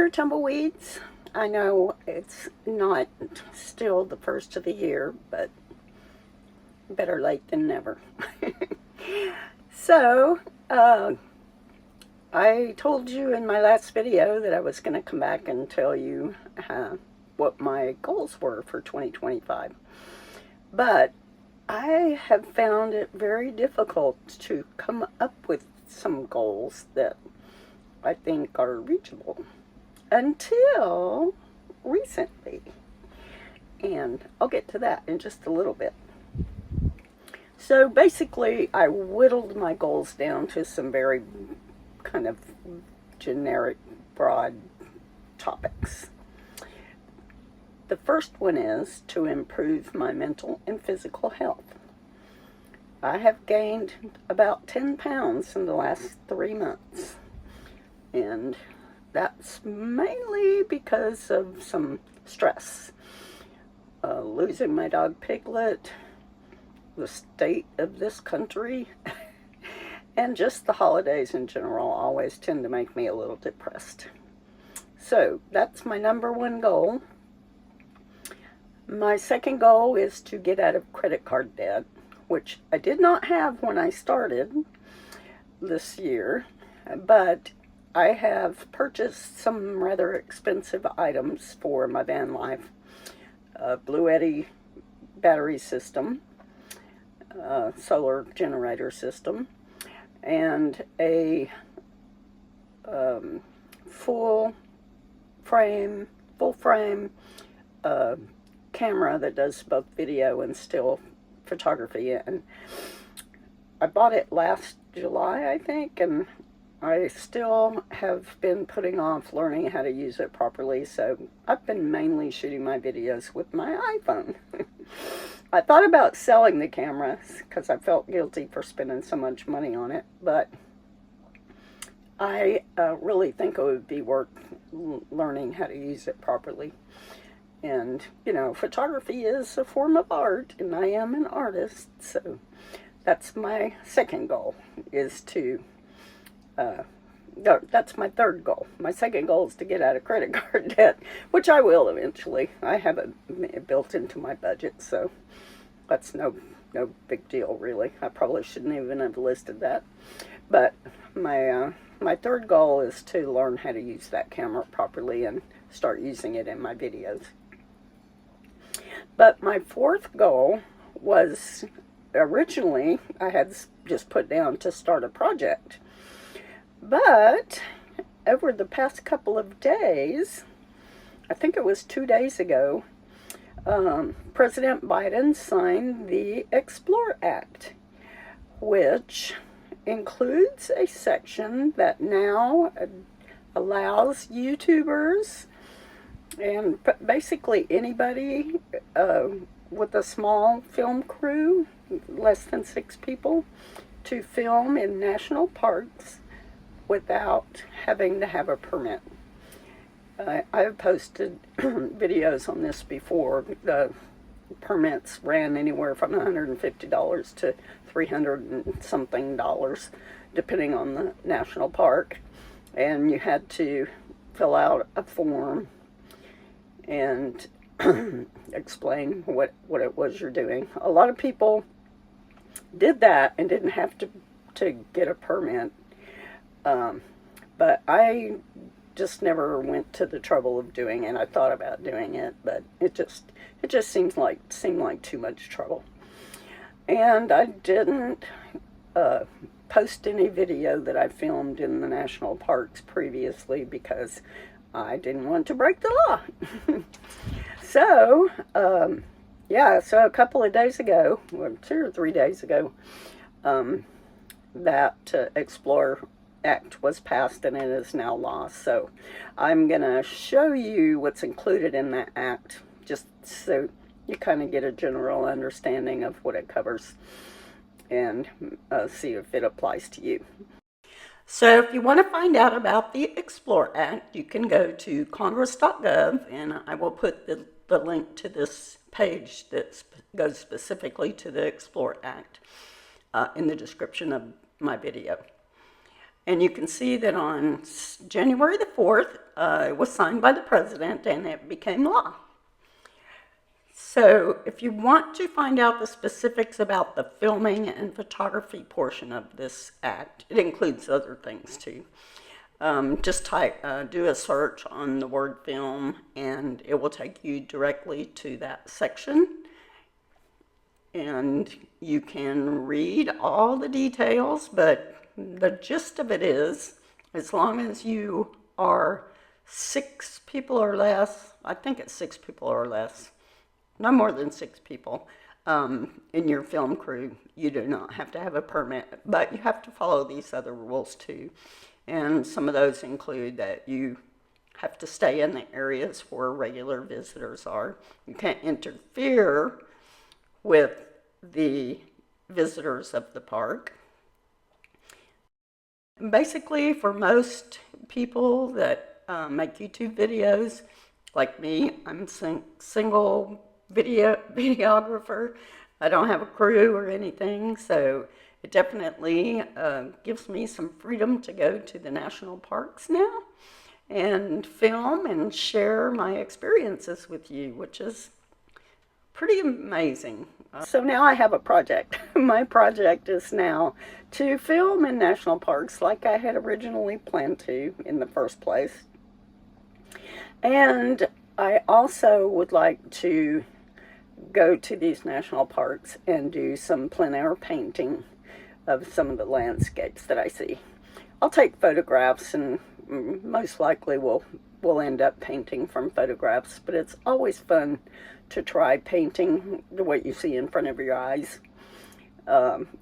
here, tumbleweeds. I know it's not still the first of the year, but better late than never. So, I told you in my last video that I was going to come back and tell you what my goals were for 2025. But I have found it very difficult to come up with some goals that I think are reachable until recently. And I'll get to that in just a little bit. So basically, I whittled my goals down to some very kind of generic, broad topics. The first one is to improve my mental and physical health. I have gained about 10 pounds in the last 3 months. And that's mainly because of some stress. Losing my dog Piglet, the state of this country, and just the holidays in general always tend to make me a little depressed. So that's my number one goal. My second goal is to get out of credit card debt, which I did not have when I started this year, but I have purchased some rather expensive items for my van life. A Blue Eddy battery system, solar generator system, and a full frame camera that does both video and still photography. And I bought it last July, I think, and I still have been putting off learning how to use it properly, so I've been mainly shooting my videos with my iPhone. I thought about selling the camera because I felt guilty for spending so much money on it, but I really think it would be worth learning how to use it properly. And, you know, photography is a form of art, and I am an artist, so that's my second goal, is to no, that's my third goal. My second goal is to get out of credit card debt, which I will eventually. I have it built into my budget, so that's no big deal, really. I probably shouldn't even have listed that. But my third goal is to learn how to use that camera properly and start using it in my videos. But my fourth goal was, originally, I had just put down to start a project. But over the past couple of days, I think it was 2 days ago, President Biden signed the Explore Act, which includes a section that now allows YouTubers and basically anybody with a small film crew, less than 6 people, to film in national parks without having to have a permit. I've posted videos on this before. The permits ran anywhere from $150 to $300 and something, depending on the national park. And you had to fill out a form and explain what it was you're doing. A lot of people did that and didn't have to get a permit. But I just never went to the trouble of doing it. I thought about doing it, but it just seemed like too much trouble. And I didn't post any video that I filmed in the national parks previously because I didn't want to break the law. So, so a couple of days ago, well, 2 or 3 days ago, that Explore Act was passed and it is now law. So I'm going to show you what's included in that act, just so you kind of get a general understanding of what it covers and see if it applies to you. So if you want to find out about the Explore Act, you can go to congress.gov, and I will put the link to this page that goes specifically to the Explore Act in the description of my video. And you can see that on January the 4th, it was signed by the president and it became law. So if you want to find out the specifics about the filming and photography portion of this act, it includes other things too. Just do a search on the word film and it will take you directly to that section. And you can read all the details, but the gist of it is, as long as you are 6 people or less, I think it's 6 people or less, no more than 6 people in your film crew, you do not have to have a permit, but you have to follow these other rules too. And some of those include that you have to stay in the areas where regular visitors are. You can't interfere with the visitors of the park. Basically, for most people that make YouTube videos, like me, I'm single videographer. I don't have a crew or anything, so it definitely gives me some freedom to go to the national parks now and film and share my experiences with you, which is pretty amazing. So now I have a project. My project is now to film in national parks like I had originally planned to in the first place. And I also would like to go to these national parks and do some plein air painting of some of the landscapes that I see. I'll take photographs and most likely we'll end up painting from photographs, but it's always fun to try painting what you see in front of your eyes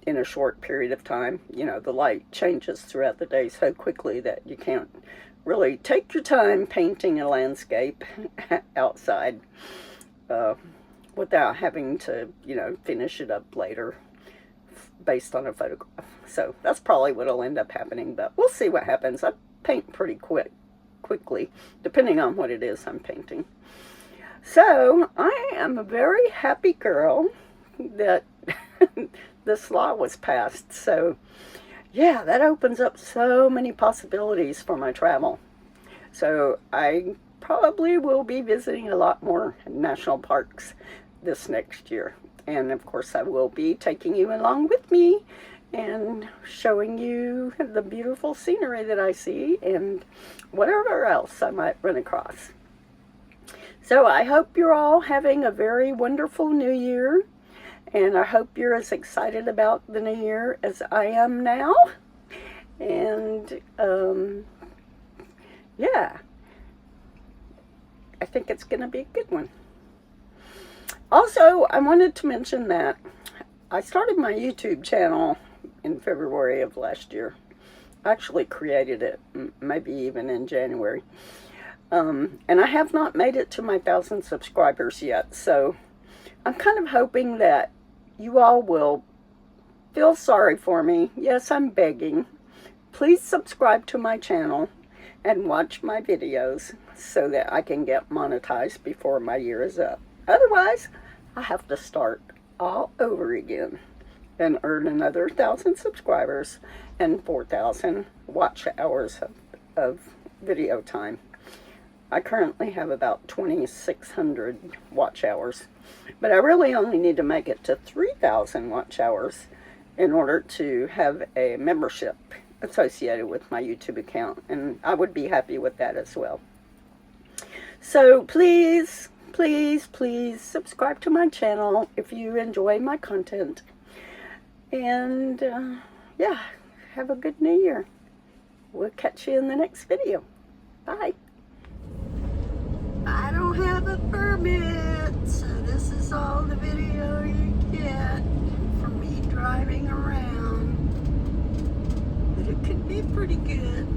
in a short period of time. You know, the light changes throughout the day so quickly that you can't really take your time painting a landscape outside without having to, you know, finish it up later based on a photograph. So that's probably what'll end up happening, but we'll see what happens. I paint pretty quickly, depending on what it is I'm painting. So I am a very happy girl that this law was passed. So yeah, that opens up so many possibilities for my travel. So I probably will be visiting a lot more national parks this next year. And of course I will be taking you along with me and showing you the beautiful scenery that I see and whatever else I might run across. So I hope you're all having a very wonderful new year, and I hope you're as excited about the new year as I am now. And yeah, I think it's going to be a good one. Also, I wanted to mention that I started my YouTube channel in February of last year. I actually created it maybe even in January. And I have not made it to my 1,000 subscribers yet, so I'm kind of hoping that you all will feel sorry for me. Yes, I'm begging. Please subscribe to my channel and watch my videos so that I can get monetized before my year is up. Otherwise, I have to start all over again and earn another 1,000 subscribers and 4,000 watch hours of video time. I currently have about 2,600 watch hours, but I really only need to make it to 3,000 watch hours in order to have a membership associated with my YouTube account, and I would be happy with that as well. So please, please, please subscribe to my channel if you enjoy my content, and yeah, have a good new year. We'll catch you in the next video. Bye. I don't have a permit, so this is all the video you get from me driving around. But it could be pretty good.